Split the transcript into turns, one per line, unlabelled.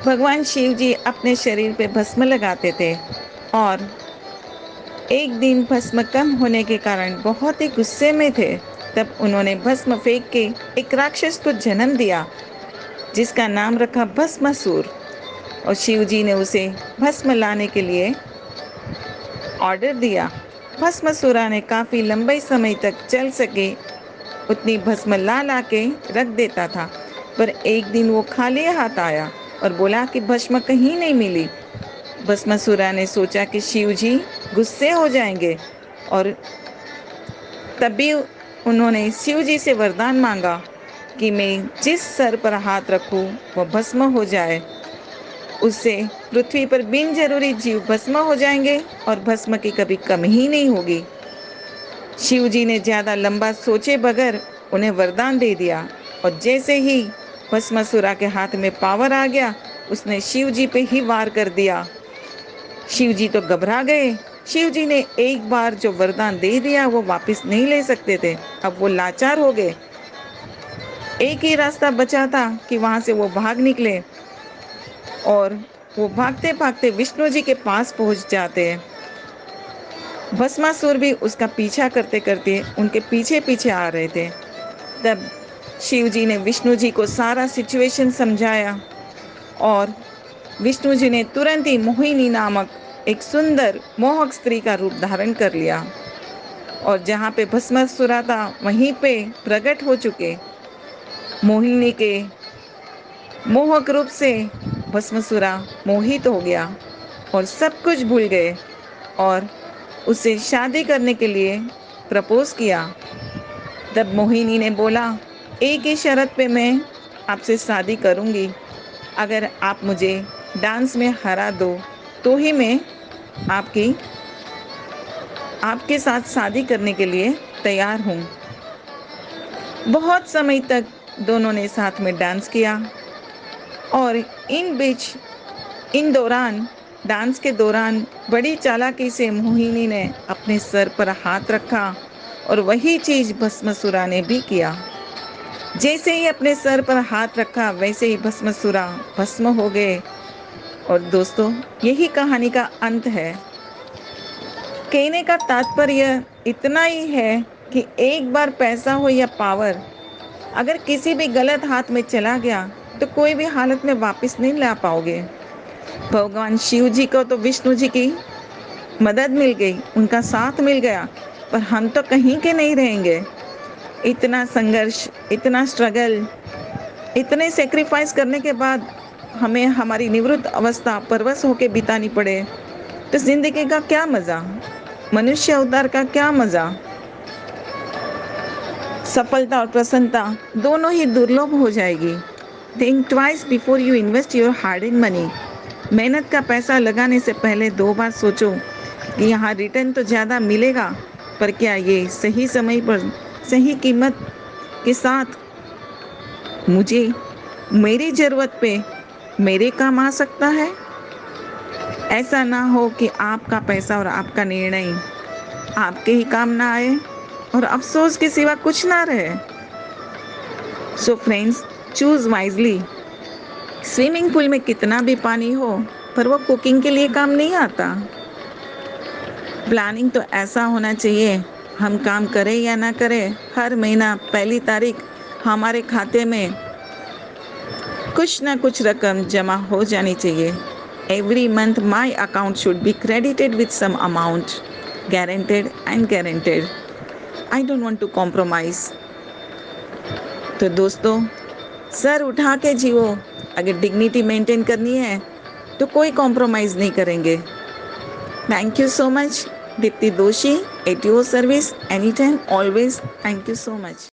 भगवान शिव जी अपने शरीर पे भस्म लगाते थे और एक दिन भस्म कम होने के कारण बहुत ही गुस्से में थे। तब उन्होंने भस्म फेंक के एक राक्षस को जन्म दिया जिसका नाम रखा भस्मासुर। और शिव जी ने उसे भस्म लाने के लिए ऑर्डर दिया। भस्मासुरा ने काफी लंबे समय तक चल सके उतनी भस्म ला ला के रख देता था, पर एक दिन वो खाली हाथ आया और बोला कि भस्म कहीं नहीं मिली। भस्मासुरा ने सोचा कि शिव जी गुस्से हो जाएंगे और तभी उन्होंने शिव जी से वरदान मांगा कि मैं जिस सर पर हाथ रखूं वह भस्म हो जाए। उससे पृथ्वी पर बिन जरूरी जीव भस्म हो जाएंगे और भस्म की कभी कमी ही नहीं होगी। शिव जी ने ज्यादा लंबा सोचे बगैर उन्हें वरदान दे दिया और जैसे ही भस्मासुरा के हाथ में पावर आ गया, उसने शिव जी पे ही वार कर दिया। शिव जी तो घबरा गए। शिव जी ने एक बार जो वरदान दे दिया वो वापस नहीं ले सकते थे। अब वो लाचार हो गए। एक ही रास्ता बचा था कि वहां से वो भाग निकले और वो भागते भागते विष्णु जी के पास पहुंच जाते हैं। भस्मासुर भी उसका पीछा करते करते उनके पीछे पीछे आ रहे थे। तब शिव जी ने विष्णु जी को सारा सिचुएशन समझाया और विष्णु जी ने तुरंत ही मोहिनी नामक एक सुंदर मोहक स्त्री का रूप धारण कर लिया और जहाँ पे भस्मासुरा था वहीं पे प्रकट हो चुके। मोहिनी के मोहक रूप से भस्मासुरा मोहित हो गया और सब कुछ भूल गए और उससे शादी करने के लिए प्रपोज किया। तब मोहिनी ने बोला, एक ही शर्त पे मैं आपसे शादी करूंगी, अगर आप मुझे डांस में हरा दो तो ही मैं आपकी आपके साथ शादी करने के लिए तैयार हूँ। बहुत समय तक दोनों ने साथ में डांस किया और इन दौरान डांस के दौरान बड़ी चालाकी से मोहिनी ने अपने सर पर हाथ रखा और वही चीज भस्मासुरा ने भी किया। जैसे ही अपने सर पर हाथ रखा वैसे ही भस्मासुरा भस्म हो गए। और दोस्तों, यही कहानी का अंत है। कहने का तात्पर्य इतना ही है कि एक बार पैसा हो या पावर, अगर किसी भी गलत हाथ में चला गया तो कोई भी हालत में वापस नहीं ला पाओगे। भगवान शिव जी को तो विष्णु जी की मदद मिल गई, उनका साथ मिल गया, पर हम तो कहीं के नहीं रहेंगे। इतना संघर्ष, इतना स्ट्रगल, इतने सेक्रीफाइस करने के बाद हमें हमारी निवृत्त अवस्था परवश होकर बितानी पड़े तो जिंदगी का क्या मजा, मनुष्य अवतार का क्या मजा। सफलता और प्रसन्नता दोनों ही दुर्लभ हो जाएगी। Think twice before you invest your hard in money. मेहनत का पैसा लगाने से पहले दो बार सोचो कि यहाँ रिटर्न तो ज़्यादा मिलेगा, पर क्या ये सही समय पर सही कीमत के साथ मुझे मेरी ज़रूरत पे मेरे काम आ सकता है। ऐसा ना हो कि आपका पैसा और आपका निर्णय आपके ही काम ना आए और अफसोस के सिवा कुछ ना रहे। So friends, choose wisely. Swimming pool में कितना भी पानी हो पर वो कुकिंग के लिए काम नहीं आता। प्लानिंग तो ऐसा होना चाहिए, हम काम करें या ना करें, हर महीना पहली तारीख हमारे खाते में कुछ ना कुछ रकम जमा हो जानी चाहिए। Every month my account should be credited with some amount, guaranteed and guaranteed. I don't want to compromise. तो दोस्तों, सर उठा के जियो। अगर डिग्निटी मेंटेन करनी है तो कोई कॉम्प्रोमाइज नहीं करेंगे। Thank you so much. Deepti Doshi, at your service, any time, always. Thank you so much.